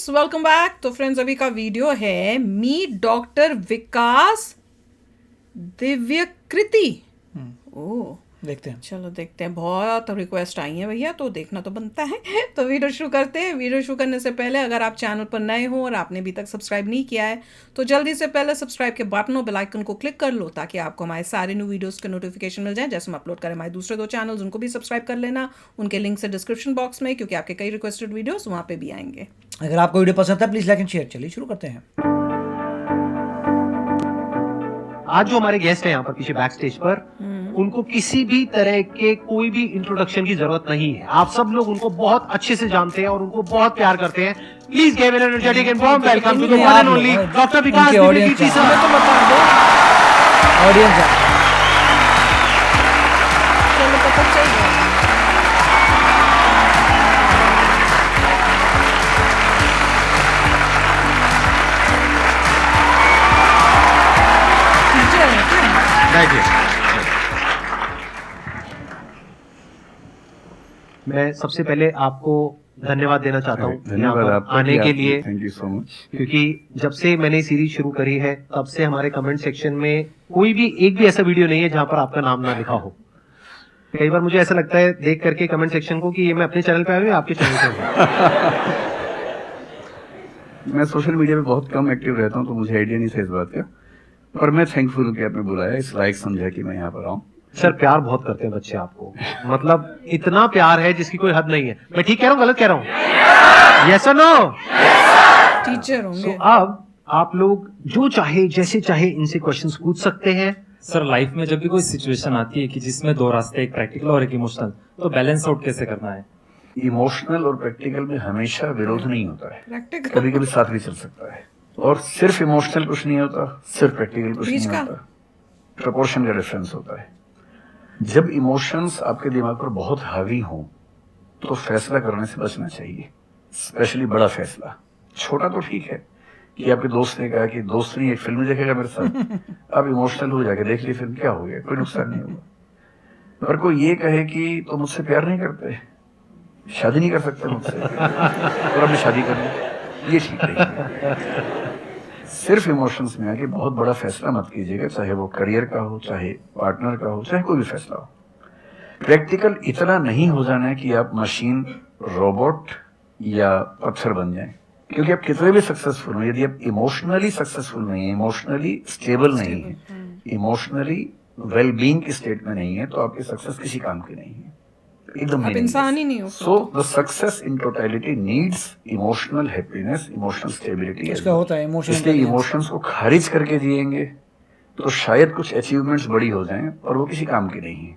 Friends, welcome back. तो friends, अभी का वीडियो है मीट डॉक्टर विकास दिव्यकृति। ओह, देखते हैं। चलो देखते हैं। बहुत रिक्वेस्ट आई है भैया, तो देखना तो बनता है। तो वीडियो शुरू करते हैं। वीडियो शुरू करने से पहले अगर आप चैनल पर नए हो और आपने अभी तक सब्सक्राइब नहीं किया है तो जल्दी से पहले सब्सक्राइब के बटन और बेल आइकन को क्लिक कर लो, ताकि आपको हमारे सारे न्यू वीडियोस के नोटिफिकेशन मिल जाए। जैसे हम अपलोड करें हमारे दूसरे 2 चैनल्स, उनको भी सब्सक्राइब कर लेना। उनके लिंक से डिस्क्रिप्शन बॉक्स में, क्योंकि आपके कई रिक्वेस्टेड वीडियोस वहाँ पे भी आएंगे। अगर आपको वीडियो पसंद है प्लीज लाइक एंड शेयर। चलिए शुरू करते हैं। आज जो हमारे गेस्ट हैं यहाँ पर पीछे बैक स्टेज पर, उनको किसी भी तरह के कोई भी इंट्रोडक्शन की जरूरत नहीं है। आप सब लोग उनको बहुत अच्छे से जानते हैं और उनको बहुत प्यार करते हैं। Please give an energetic and warm welcome to the one and only doctor Vikas Divyakirti sir. तो बता दो, ऑडियंस चलो पता चल गया। टीचर है क्या? मैं सबसे पहले आपको धन्यवाद देना चाहता हूँ धन्यवाद आपका आने के लिए, थैंक यू सो मच। क्योंकि जब से मैंने सीरीज शुरू करी है तब से हमारे कमेंट सेक्शन में कोई भी एक भी ऐसा वीडियो नहीं है जहां पर आपका नाम ना लिखा हो। कई बार मुझे ऐसा लगता है देख करके कमेंट सेक्शन को कि ये मैं अपने चैनल पे आया हूँ या आपके चैनल पे हूँ। मैं सोशल मीडिया पे बहुत कम एक्टिव रहता हूँ, तो मुझे आइडिया नहीं था इस बात का, पर मैं थैंकफुल हूँ कि आपने बुलाया, इस लायक समझा कि मैं यहाँ पर आऊँ। सर, प्यार बहुत करते हैं बच्चे आपको, मतलब इतना प्यार है जिसकी कोई हद नहीं है। मैं ठीक कह रहा हूँ, गलत कह रहा हूँ? यस और नो? टीचर होंगे। अब आप लोग जो चाहे जैसे चाहे इनसे क्वेश्चंस पूछ सकते हैं। सर, लाइफ में जब भी कोई सिचुएशन आती है कि जिसमें 2 रास्ते, एक प्रैक्टिकल और एक इमोशनल, तो बैलेंस आउट कैसे करना है? इमोशनल और प्रैक्टिकल में हमेशा विरोध नहीं होता है, प्रैक्टिकल कभी कभी साथ भी चल सकता है। और सिर्फ इमोशनल कुछ नहीं होता, सिर्फ प्रैक्टिकल कुछ बीच नहीं का? होता, प्रपोर्शन का डिफरेंस होता है। जब इमोशंस आपके दिमाग पर बहुत हावी हो तो फैसला करने से बचना चाहिए, स्पेशली बड़ा फैसला। छोटा तो ठीक है कि आपके दोस्त ने कहा कि दोस्त नहीं एक फिल्म देखेगा मेरे साथ, आप इमोशनल हो जाके देख ली फिल्म, क्या हो गया, कोई नुकसान नहीं होगा। पर कोई ये कहे कि तो मुझसे प्यार नहीं करते, शादी नहीं कर सकते मुझसे, और हमने शादी कर ली, ये ठीक नहीं। सिर्फ इमोशंस में आके बहुत बड़ा फैसला मत कीजिएगा, चाहे वो करियर का हो, चाहे पार्टनर का हो, चाहे कोई भी फैसला हो। प्रैक्टिकल इतना नहीं हो जाना है कि आप मशीन, रोबोट या पत्थर बन जाएं, क्योंकि आप कितने भी सक्सेसफुल हो, यदि आप इमोशनली सक्सेसफुल नहीं है, इमोशनली स्टेबल नहीं है, इमोशनली वेलबींग की स्टेट में नहीं है, तो आपकी सक्सेस किसी काम की नहीं है, एकदम आप इंसान ही नहीं हो। So the success in totality needs emotional happiness, emotional stability. इसका होता है इमोशनल। इसलिए इमोशंस को खारिज करके जिएंगे तो शायद कुछ अचीवमेंट्स बड़ी हो जाएं, और वो किसी काम की नहीं है।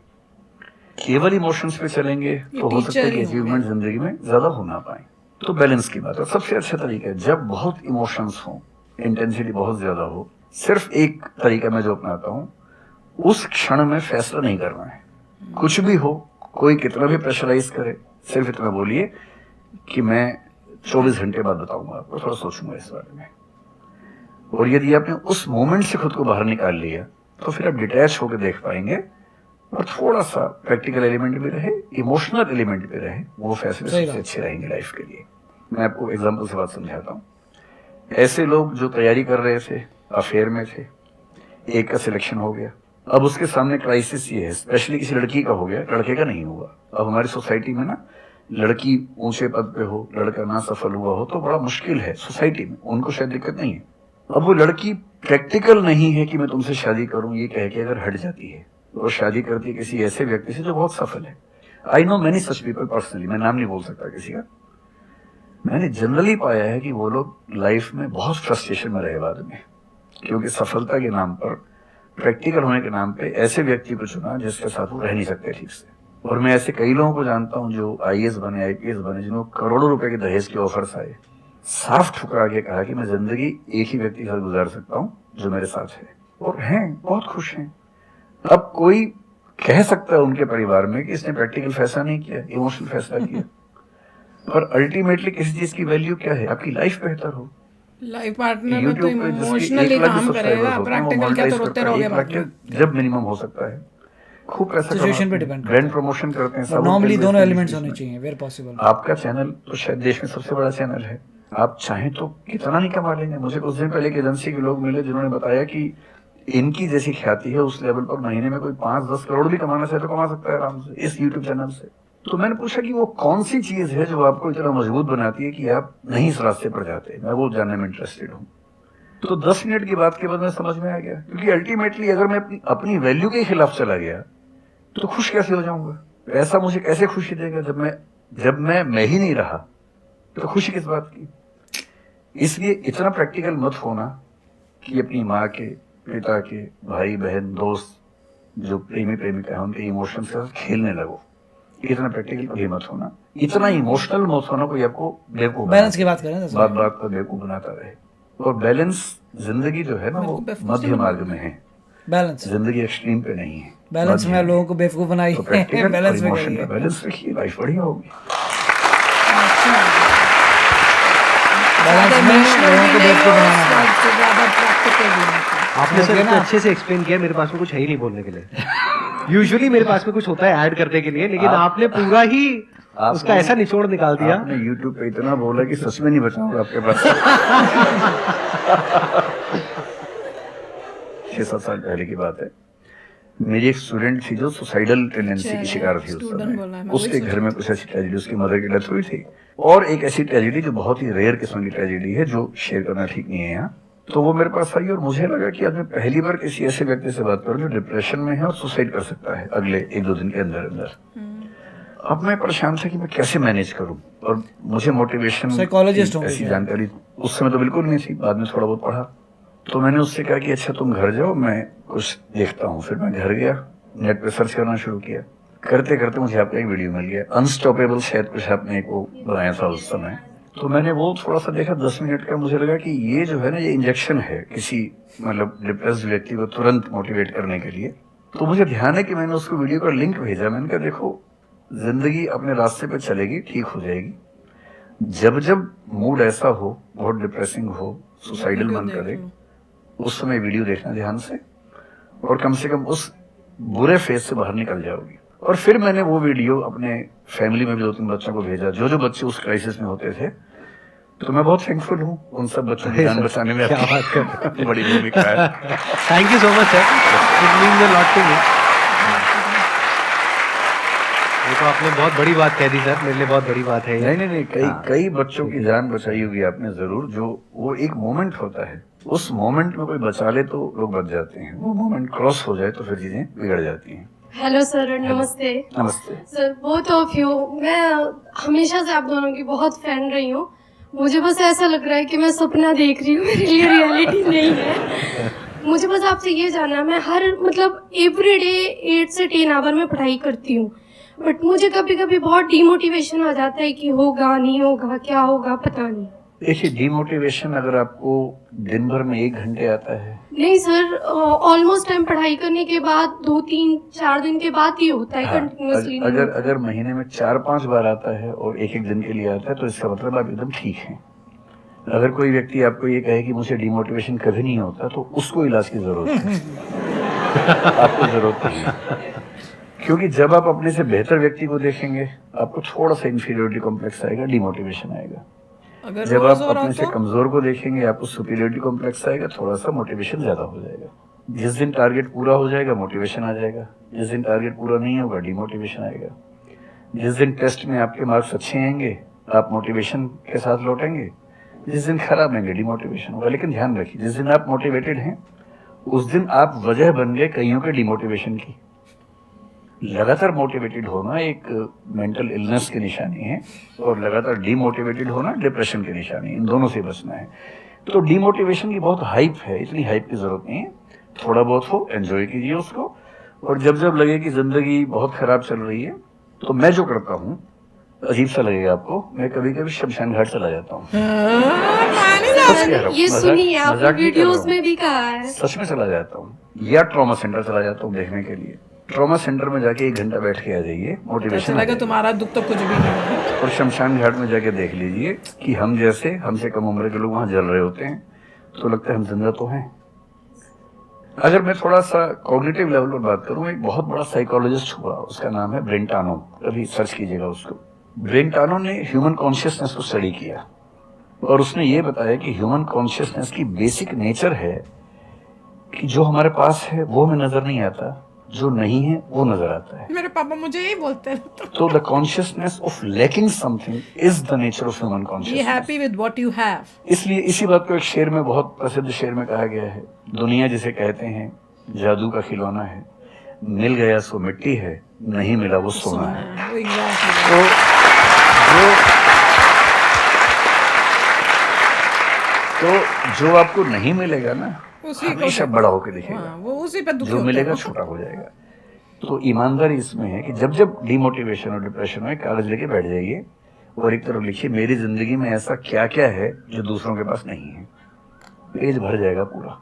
केवल इमोशंस पे चलेंगे तो हो सकता है कि अचीवमेंट जिंदगी में ज्यादा हो ना पाए। तो बैलेंस की बात है। सबसे अच्छा तरीका है, जब बहुत इमोशंस हो, इंटेंसिटी बहुत ज्यादा हो, सिर्फ एक तरीका मैं जो अपनाता हूँ, उस क्षण में फैसला नहीं करना है। कुछ भी हो, कोई कितना भी प्रेशराइज करे, सिर्फ इतना बोलिए कि मैं 24 घंटे बाद बताऊंगा आपको, थोड़ा सोचूंगा इस बारे में। और यदि आपने उस मोमेंट से खुद को बाहर निकाल लिया तो फिर आप डिटैच होकर देख पाएंगे, और थोड़ा सा प्रैक्टिकल एलिमेंट भी रहे, इमोशनल एलिमेंट भी रहे, वो फैसले सबसे अच्छे रहेंगे लाइफ के लिए। मैं आपको एग्जांपल से बात समझाता हूँ। ऐसे लोग जो तैयारी कर रहे थे, अफेयर में थे, एक का सिलेक्शन हो गया, अब उसके सामने क्राइसिस ये है, स्पेशली किसी लड़की का हो गया, लड़के का नहीं हुआ। अब हमारी सोसाइटी में ना, लड़की ऊंचे पद पे हो, लड़का ना सफल हुआ हो तो बड़ा मुश्किल है सोसाइटी में, उनको शायद दिक्कत नहीं है। अब वो लड़की प्रैक्टिकल नहीं है कि मैं तुमसे शादी करूं, ये कह के अगर हट जाती है, वो शादी करती है किसी ऐसे व्यक्ति से जो बहुत सफल है। I know many such people personally, मैं नाम नहीं बोल सकता किसी का। मैंने जनरली पाया है कि वो लोग लाइफ में बहुत फ्रस्ट्रेशन में रहे बाद में, क्योंकि सफलता के नाम पर, प्रैक्टिकल होने के नाम पे ऐसे व्यक्ति को चुना जिसके साथ वो रह नहीं सकते ठीक से। और मैं ऐसे कई लोगों को जानता हूं जो आईएएस बने, आईपीएस बने, जिनको करोड़ों रुपए के दहेज के ऑफर्स आए, साफ ठुकरा के कहा कि मैं जिंदगी एक ही व्यक्ति के साथ गुजार सकता हूं जो मेरे साथ है, और हैं, बहुत खुश हैं। अब कोई कह सकता है उनके परिवार में कि इसने प्रैक्टिकल फैसला नहीं किया, इमोशनल फैसला किया, पर अल्टीमेटली किसी चीज की वैल्यू क्या है? आपकी लाइफ बेहतर हो, लाइफ पार्टनर में तो इमोशनली काम करेगा, प्रैक्टिकल क्या तो रोते रहोगे बाद में। जब मिनिमम हो सकता है, खूब पैसा सिचुएशन पे डिपेंड ब्रांड प्रमोशन करते हैं सब। नॉर्मली दोनों एलिमेंट्स होने चाहिए वेयर पॉसिबल। आपका चैनल तो शायद देश में सबसे बड़ा चैनल है, आप चाहें तो कितना नहीं कमा लेंगे। मुझे कुछ दिन पहले एक एजेंसी के लोग मिले जिन्होंने बताया कि इनकी जैसी ख्याति है उस लेवल पर महीने में कोई 5-10 करोड़ भी कमाना चाहे तो कमा सकता है आराम से इस यूट्यूब चैनल से। तो मैंने पूछा कि वो कौन सी चीज है जो आपको इतना मजबूत बनाती है कि आप नहीं इस रास्ते पर जाते। मैं वो जानने में इंटरेस्टेड हूँ। तो 10 मिनट की बात के बाद में समझ में आ गया, क्योंकि अल्टीमेटली अगर मैं अपनी वैल्यू के खिलाफ चला गया तो खुश कैसे हो जाऊंगा। पैसा मुझे कैसे खुशी देगा जब मैं ही नहीं रहा, तो खुशी किस बात की। इसलिए इतना प्रैक्टिकल मत होना कि अपनी माँ के, पिता के, भाई बहन, दोस्त जो प्रेमी प्रेमिका है उनके इमोशंस के साथ खेलने लगो। इतना प्रैक्टिकल कभी मत होना, इतना इमोशनल मत होना कोई आपको बेवकूफ बैलेंस की बात करें ना, बात बात पर बेवकूफ बनाता रहे। और बैलेंस जिंदगी जो है ना वो मध्य मार्ग में है। बैलेंस जिंदगी एक्सट्रीम पे नहीं है। बैलेंस में लोगों को बेवकूफ बनाई तो प्रैक्टिकल बैलेंस में इमोशन करिए। का बैलेंस रखिए, लाइफ बढ़िया होगी। बैलेंस में लोगों को बेवकूफ बनाना है। ज्यादा प्रैक्टिकल भी नहीं। आपने सर इतना अच्छे से एक्सप्लेन किया, मेरे पास में कुछ है ही नहीं बोलने के लिए। यूजुअली मेरे पास में कुछ होता है ऐड करने के लिए, लेकिन आपने पूरा ही उसका ऐसा निचोड़ निकाल दिया। आपने YouTube पे इतना बोला कि सच में नहीं बचाऊंगा आपके पास। 6-7 साल पहले की बात है। मेरी एक स्टूडेंट थी जो सुसाइडल टेंडेंसी की शिकार थी। उस स्टूडेंट बोला है, समय मैं उसके वही घर में कुछ ऐसी ट्रेजेडी, उसकी मदर की डेथ हुई थी, और एक ऐसी ट्रेजेडी जो बहुत ही रेयर किस्म की ट्रेजेडी है जो शेयर करना ठीक नहीं है यहाँ। तो वो मेरे पास आई और मुझे लगा कि आज मैं पहली बार किसी ऐसे व्यक्ति से बात करूं जो डिप्रेशन में है और सुसाइड कर सकता है अगले 1-2 दिन के अंदर अंदर। अब मैं परेशान था कि मैं कैसे मैनेज करूं, और मुझे मोटिवेशन साइकोलॉजिस्ट होंगे ऐसी क्या? जानकारी उस समय तो बिल्कुल नहीं थी, बाद में थोड़ा बहुत पढ़ा। तो मैंने उससे कहा कि अच्छा तुम घर जाओ, मैं कुछ देखता हूँ। फिर मैं घर गया, नेट पे सर्च करना शुरू किया। करते करते मुझे आपका एक वीडियो मिल गया, अनस्टॉपेबल, शायद कुछ आपने एक वो बनाया था उस समय। तो मैंने वो थोड़ा सा देखा 10 मिनट का। मुझे लगा कि ये जो है ना, ये इंजेक्शन है किसी मतलब डिप्रेस्ड व्यक्ति को तुरंत मोटिवेट करने के लिए। तो मुझे ध्यान है कि मैंने उसको वीडियो का लिंक भेजा। मैंने कहा देखो, जिंदगी अपने रास्ते पे चलेगी, ठीक हो जाएगी। जब जब मूड ऐसा हो, बहुत डिप्रेसिंग हो, सुसाइडल मन करे, उस समय वीडियो देखना ध्यान से, और कम से कम उस बुरे फेज से बाहर निकल जाओगी। और फिर मैंने वो वीडियो अपने फैमिली में भी 2-3 बच्चों को भेजा जो बच्चे उस क्राइसिस में होते थे। तो मैं बहुत थैंकफुल हूँ उन सब बच्चों की जान बचाने में क्या बात कर आपकी बड़ी भूमिका है। Thank you so much sir, it means a lot to me. ये तो आपने बहुत बड़ी बात कह दी सर, मेरे लिए बहुत बड़ी बात है ये। नहीं, कई बच्चों की जान बचाई होगी आपने जरूर। जो वो एक मोमेंट होता है, उस मोमेंट में कोई बचा ले तो लोग बच जाते हैं, वो मोमेंट क्रॉस हो जाए तो फिर चीजें बिगड़ जाती हैं। हेलो सर, नमस्ते नमस्ते। Sir, both of you. मैं हमेशा से आप दोनों की बहुत फैन रही हूँ। मुझे बस ऐसा लग रहा है कि मैं सपना देख रही हूँ, मेरे लिए रियलिटी नहीं है। मुझे बस आपसे ये जानना, मैं हर मतलब एवरीडे 8 से 10 आवर में पढ़ाई करती हूँ, बट मुझे कभी कभी बहुत डिमोटिवेशन आ जाता है कि होगा नहीं होगा, क्या होगा पता नहीं। देखिए, डिमोटिवेशन अगर आपको दिन भर में 1 घंटे आता है। नहीं सर, ऑलमोस्ट टाइम पढ़ाई करने के बाद 2-3-4 दिन के बाद ही होता है, कंटिन्यूअसली। अगर महीने में 4-5 बार आता है और एक दिन के लिए आता है तो इसका मतलब आप एकदम ठीक हैं। अगर कोई व्यक्ति आपको ये कहे कि मुझे डिमोटिवेशन कभी नहीं होता, तो उसको इलाज की जरूरत है। आपको जरूरत नहीं है, क्योंकि जब आप अपने से बेहतर व्यक्ति को देखेंगे आपको थोड़ा सा इंफीरियरिटी कॉम्प्लेक्स आएगा, डिमोटिवेशन आएगा। अगर जब रोज आप हो रहा अपने से तो कमजोर को देखेंगे आपको सुपीरियरिटी कॉम्प्लेक्स आएगा, थोड़ा सा मोटिवेशन ज्यादा हो जाएगा। जिस दिन टारगेट पूरा हो जाएगा मोटिवेशन आ जाएगा, जिस दिन टारगेट पूरा नहीं होगा डिमोटिवेशन आएगा। जिस दिन टेस्ट में आपके मार्क्स अच्छे आएंगे आप मोटिवेशन के साथ लौटेंगे, जिस दिन खराब आएंगे डिमोटिवेशन होगा। लेकिन ध्यान रखिए, जिस दिन आप मोटिवेटेड हैं उस दिन आप वजह बन गए कईयों के डिमोटिवेशन की। लगातार मोटिवेटेड होना एक मेंटल इलनेस की निशानी है, और लगातार डीमोटिवेटेड होना डिप्रेशन की निशानी है। इन दोनों से बचना है। तो डीमोटिवेशन की बहुत हाइप है, इतनी हाइप की जरूरत नहीं है। थोड़ा बहुत हो, एंजॉय कीजिए उसको, और जब जब लगे कि जिंदगी बहुत खराब चल रही है तो मैं जो करता हूँ, अजीब सा लगेगा आपको, मैं कभी कभी शमशान घाट चला जाता हूँ। सच कह रहा हूँ, ये सुनिए, आपने मजाक नहीं कर रहा वीडियोस हूँ। में भी कहा है। सच में चला जाता हूँ, या ट्रॉमा सेंटर चला जाता हूँ देखने के लिए। ट्रॉमा सेंटर में जाके 1 घंटा बैठ के आ जाइए, मोटिवेशन आ लगा जाएगा। तुम्हारा दुख तो कुछ भी नहीं है। और शमशान घाट में जाके देख लीजिए कि हम जैसे हमसे कम उम्र के लोग वहां जल रहे होते हैं, तो लगता है हम जिंदा तो हैं। अगर मैं थोड़ा सा कॉग्निटिव लेवल पर बात करूं, एक बहुत बड़ा साइकोलॉजिस्ट हुआ, उसका नाम है ब्रेंटानो, कभी सर्च कीजिएगा उसको। ब्रेंटानो ने ह्यूमन कॉन्शियसनेस को स्टडी किया। और उसने ये बताया कि ह्यूमन कॉन्शियसनेस की बेसिक नेचर है कि जो हमारे पास है वो हमें नजर नहीं आता, जो नहीं है वो नजर आता है। मेरे पापा मुझे यही बोलते हैं, तो the consciousness of lacking something is the nature of human B consciousness. Happy with what you have. इसलिए इसी बात को एक शेर में, बहुत प्रसिद्ध शेर में कहा गया है, दुनिया जिसे कहते हैं जादू का खिलौना है, मिल गया सो मिट्टी है, नहीं मिला वो सोना है। एग्जैक्टली। तो जो आपको नहीं मिलेगा ना, उसी को हमेशा बड़ा होकर दिखेगा, हाँ, वो उसी पे दुखी जो होता मिलेगा है। छोटा हो जाएगा। तो ईमानदारी इसमें है कि जब जब डिमोटिवेशन और डिप्रेशन हो, एक कागज लेके बैठ जाइए और एक तरफ लिखिए मेरी जिंदगी में ऐसा क्या क्या है जो दूसरों के पास नहीं है। पेज भर जाएगा पूरा।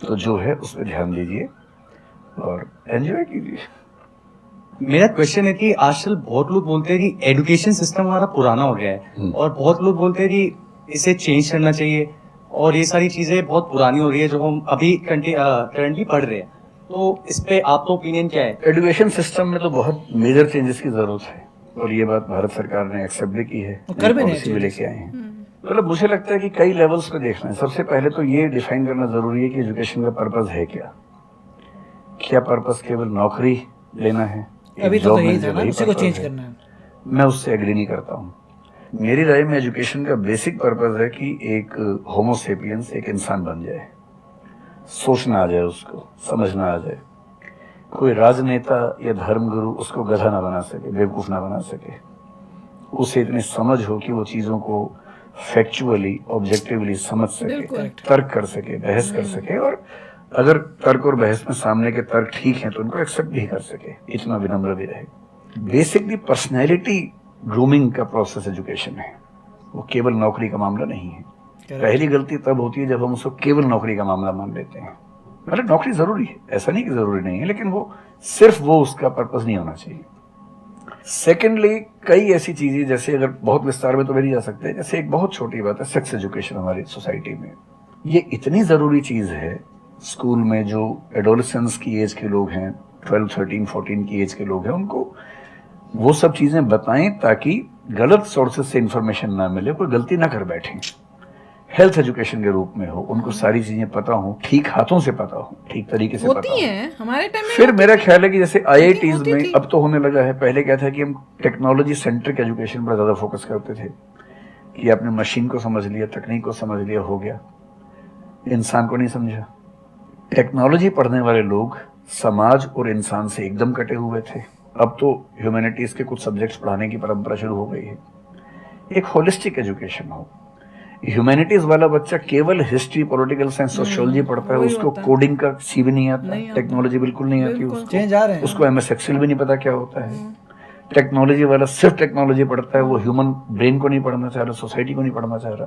तो जो है उस पर ध्यान दीजिए और एंजॉय कीजिए। मेरा क्वेश्चन है कि आजकल बहुत लोग बोलते हैं कि एजुकेशन सिस्टम हमारा पुराना हो गया है और बहुत लोग बोलते हैं कि इसे चेंज करना चाहिए और ये सारी चीजें बहुत पुरानी हो रही है जो हम अभी करंटली पढ़ रहे हैं। तो इस पे आपका ओपिनियन क्या है? एजुकेशन सिस्टम में तो बहुत मेजर चेंजेस की जरूरत है और ये बात भारत सरकार ने एक्सेप्ट भी की है, कर भी पॉलिसी भी लेके आए हैं। मतलब मुझे लगता है कि कई लेवल्स पे देखना है। सबसे पहले तो ये डिफाइन करना जरूरी है कि एजुकेशन का पर्पस है क्या। क्या पर्पस केवल नौकरी लेना है? अभी तो जॉब यही मिल था जाए, ना, वही उसी को purpose चेंज है। करना है। मैं उससे एग्री नहीं करता हूँ। मेरी राय में एजुकेशन का बेसिक पर्पस है कि एक होमोसेपियंस एक इंसान बन जाए, सोचना आ जाए, उसको समझना आ जाए। कोई राजनेता या धर्मगुरु उसको गधा ना बना सके, बेवकूफ ना बना सके। उसे इतनी समझ हो कि वो चीजों को फैक्चुअली, ऑब्जेक्टिवली समझ सके, तर्क कर सके, बहस कर सके, और अगर तर्क और बहस में सामने के तर्क ठीक हैं तो उनको एक्सेप्ट भी कर सके, इतना विनम्र भी रहे। बेसिकली पर्सनैलिटी ग्रूमिंग का प्रोसेस एजुकेशन है, वो केवल नौकरी का मामला नहीं है। पहली गलती तब होती है जब हम उसको केवल नौकरी का मामला मान लेते हैं। मतलब नौकरी जरूरी है, ऐसा नहीं कि जरूरी नहीं है, लेकिन वो सिर्फ वो उसका पर्पस नहीं होना चाहिए। सेकेंडली, कई ऐसी चीजें, जैसे अगर बहुत विस्तार में तो मेरी जा सकते हैं, जैसे एक बहुत छोटी बात है सेक्स एजुकेशन हमारी सोसाइटी में। ये इतनी जरूरी चीज है। स्कूल में जो एडोलेसेंस की एज के लोग हैं, 12, 13, 14 की एज के लोग हैं, उनको वो सब चीजें बताएं ताकि गलत सोर्सेज से इंफॉर्मेशन ना मिले, कोई गलती ना कर बैठे। हेल्थ एजुकेशन के रूप में हो, उनको सारी चीजें पता हो, ठीक हाथों से पता हो, ठीक तरीके से पता होती हो। हैं हमारे टाइम में। फिर मेरा ख्याल है कि जैसे IITs होती में थी। अब तो होने लगा है, पहले क्या था कि हम टेक्नोलॉजी सेंट्रिक एजुकेशन पर ज्यादा फोकस करते थे कि आपने मशीन को समझ लिया, तकनीक को समझ लिया, हो गया, इंसान को नहीं समझा। टेक्नोलॉजी पढ़ने वाले लोग समाज और इंसान से एकदम कटे हुए थे। अब तो ह्यूमैनिटीज के कुछ सब्जेक्ट्स पढ़ाने की परंपरा शुरू हो गई है। एक होलिस्टिक एजुकेशन हो। ह्यूमैनिटीज वाला बच्चा केवल हिस्ट्री, पॉलिटिकल साइंस, सोशियोलॉजी पढ़ता है, वही उसको होता है। कोडिंग का सी भी नहीं आता, नहीं आता। टेक्नोलॉजी बिल्कुल नहीं आती बिल्कुल। उसको, चेंज आ रहे हैं। उसको MS एक्सेल भी नहीं पता क्या होता है। टेक्नोलॉजी वाला सिर्फ टेक्नोलॉजी पढ़ता है, वो ह्यूमन ब्रेन को नहीं पढ़ना चाह रहा, सोसाइटी को नहीं पढ़ना चाह रहा।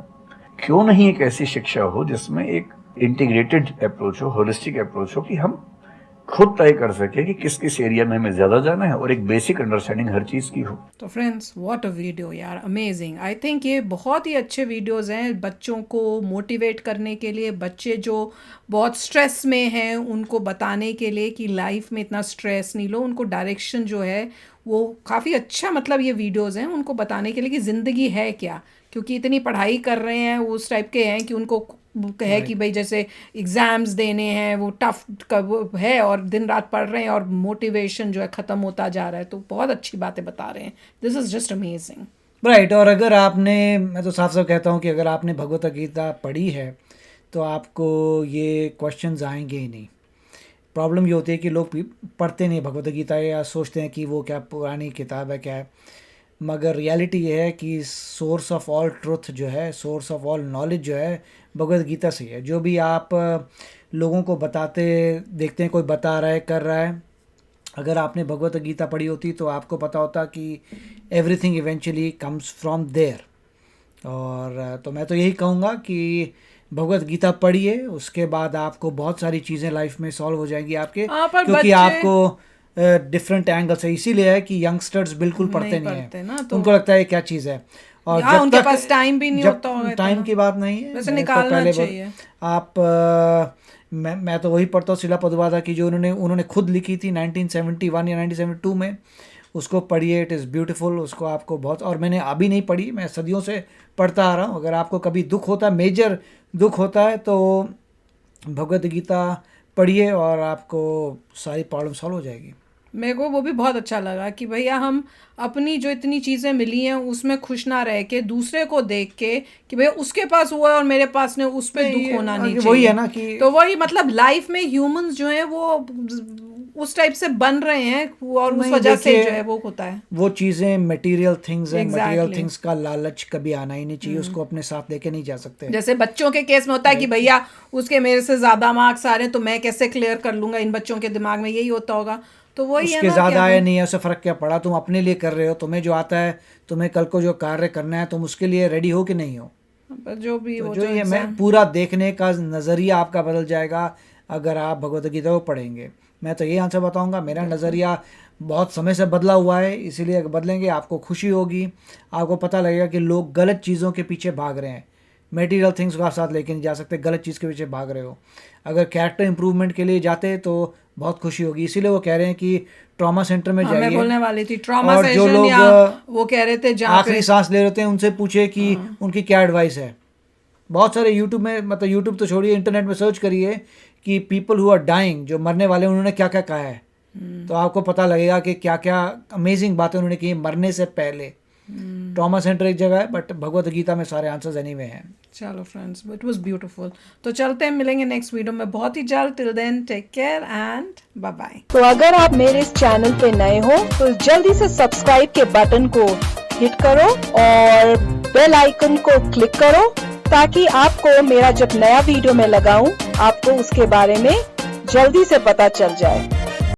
क्यों नहीं एक ऐसी शिक्षा हो जिसमें एक इंटीग्रेटेड अप्रोच हो, होलिस्टिक अप्रोच हो, कि हम खुद तय कर सके कि किस किस एरिया में हमें ज्यादा जाना है और एक बेसिक अंडरस्टैंडिंग हर चीज की हो। तो फ्रेंड्स, व्हाट अ वीडियो यार, अमेजिंग। आई थिंक ये बहुत ही अच्छे वीडियोस हैं बच्चों को मोटिवेट करने के लिए, बच्चे जो बहुत स्ट्रेस में हैं उनको बताने के लिए कि लाइफ में इतना स्ट्रेस नहीं लो, उनको डायरेक्शन जो है वो काफ़ी अच्छा, मतलब ये वीडियोस हैं उनको बताने के लिए कि ज़िंदगी है क्या। क्योंकि इतनी पढ़ाई कर रहे हैं, वो उस टाइप के हैं कि उनको है कि भाई जैसे एग्ज़ाम्स देने हैं, वो टफ वो है और दिन रात पढ़ रहे हैं और मोटिवेशन जो है ख़त्म होता जा रहा है। तो बहुत अच्छी बातें बता रहे हैं। This is just amazing. Right. और अगर आपने, मैं तो साफ साफ कहता हूँ कि अगर आपने भगवत गीता पढ़ी है तो आपको ये क्वेश्चंस आएंगे ही नहीं। प्रॉब्लम ये होती है कि लोग पढ़ते नहीं भगवत गीता, या सोचते हैं कि वो क्या पुरानी किताब है, क्या है। मगर रियलिटी ये है कि सोर्स ऑफ ऑल ट्रुथ जो है, सोर्स ऑफ ऑल नॉलेज जो है, भगवत गीता से है। जो भी आप लोगों को बताते देखते हैं, कोई बता रहा है, कर रहा है, अगर आपने भगवत गीता पढ़ी होती तो आपको पता होता कि everything eventually comes from there. और तो मैं तो यही कहूँगा कि भगवत गीता पढ़िए, उसके बाद आपको बहुत सारी चीज़ें लाइफ में सॉल्व हो जाएंगी आपके, हाँ, पर क्योंकि बच्चे- आपको डिफरेंट एंगल से, इसीलिए है कि यंगस्टर्स बिल्कुल पढ़ते नहीं पढ़ते ना, हैं। तो उनको लगता है ये क्या चीज़ है, और या उनके पास टाइम भी नहीं होता होगा टाइम इतना। की बात नहीं है, वैसे मैं तो निकालना पहले चाहिए। आप मैं तो वही पढ़ता हूँ, शिला पदुवादा की, जो उन्होंने खुद लिखी थी 1971 या 1972 में। उसको पढ़िए, इट इज़ ब्यूटीफुल। उसको आपको बहुत, और मैंने अभी नहीं पढ़ी, मैं सदियों से पढ़ता आ रहा हूँ। अगर आपको कभी दुख होता है, मेजर दुख होता है, तो भगवद गीता पढ़िए और आपको सारी प्रॉब्लम सॉल्व हो जाएगी। मेरे को वो भी बहुत अच्छा लगा कि भैया हम अपनी जो इतनी चीज़ें मिली हैं उसमें खुश ना रह के दूसरे को देख के कि भैया उसके पास हुआ है और मेरे पास ने, उस पे दुख होना नहीं चाहिए। वही है ना कि तो वही मतलब लाइफ में ह्यूमंस जो हैं वो उस टाइप से बन रहे हैं और उस वजह से जो है वो होता है। वो चीज़ें मटेरियल थिंग्स हैं, Exactly. मटेरियल थिंग्स का लालच कभी आना ही नहीं चाहिए, उसको अपने साथ लेके नहीं जा सकते। जैसे बच्चों के केस में होता है कि भैया उसके मेरे से ज़्यादा मार्क्स आ रहे हैं तो मैं कैसे क्लियर कर लूँगा, इन बच्चों के दिमाग में यही होता होगा। तो वही है उसके ना, ज़्यादा आया नहीं है, उससे फ़र्क क्या पड़ा, तुम अपने लिए कर रहे हो, तुम्हें जो आता है, तुम्हें कल को जो कार्य करना है, तुम उसके लिए रेडी हो कि नहीं हो। पर जो भी तो वो जो ये मैं पूरा देखने का नज़रिया आपका बदल जाएगा अगर आप भगवद गीता को पढ़ेंगे। मैं तो ये आंसर बताऊंगा, मेरा नज़रिया बहुत समय से बदला हुआ है, इसीलिए अगर बदलेंगे आपको खुशी होगी, आपको पता लगेगा कि लोग गलत चीज़ों के पीछे भाग रहे हैं, मटेरियल थिंग्स को आप साथ लेके नहीं जा सकते, गलत चीज़ के पीछे भाग रहे हो। अगर कैरेक्टर इंप्रूवमेंट के लिए जाते तो बहुत खुशी होगी। इसीलिए वो कह रहे हैं कि ट्रॉमा सेंटर में मैं जाइए। बोलने वाली थी ट्रॉमा और जो सेशन, लोग या वो कह रहे थे जहाँ आखिरी सांस ले रहे थे उनसे पूछे कि उनकी क्या एडवाइस है। बहुत सारे यूट्यूब में, मतलब यूट्यूब तो छोड़िए, इंटरनेट में सर्च करिए कि पीपल हु आर डाइंग, जो मरने वाले उन्होंने क्या क्या कहा है, तो आपको पता लगेगा कि क्या क्या अमेजिंग बातें उन्होंने की मरने से पहले। ट्रॉमा सेंटर एक जगह है, बट भगवद गीता में सारे आंसर्स एनीवे हैं। चलो फ्रेंड्स, इट वाज ब्यूटीफुल। तो चलते हैं, मिलेंगे नेक्स्ट वीडियो में बहुत ही जल्द। Till then take care and bye bye. तो अगर आप मेरे इस चैनल पे नए हो तो जल्दी से सब्सक्राइब के बटन को हिट करो और बेल आइकन को क्लिक करो ताकि आपको मेरा जब नया वीडियो मैं लगाऊं आपको उसके बारे में जल्दी से पता चल जाए।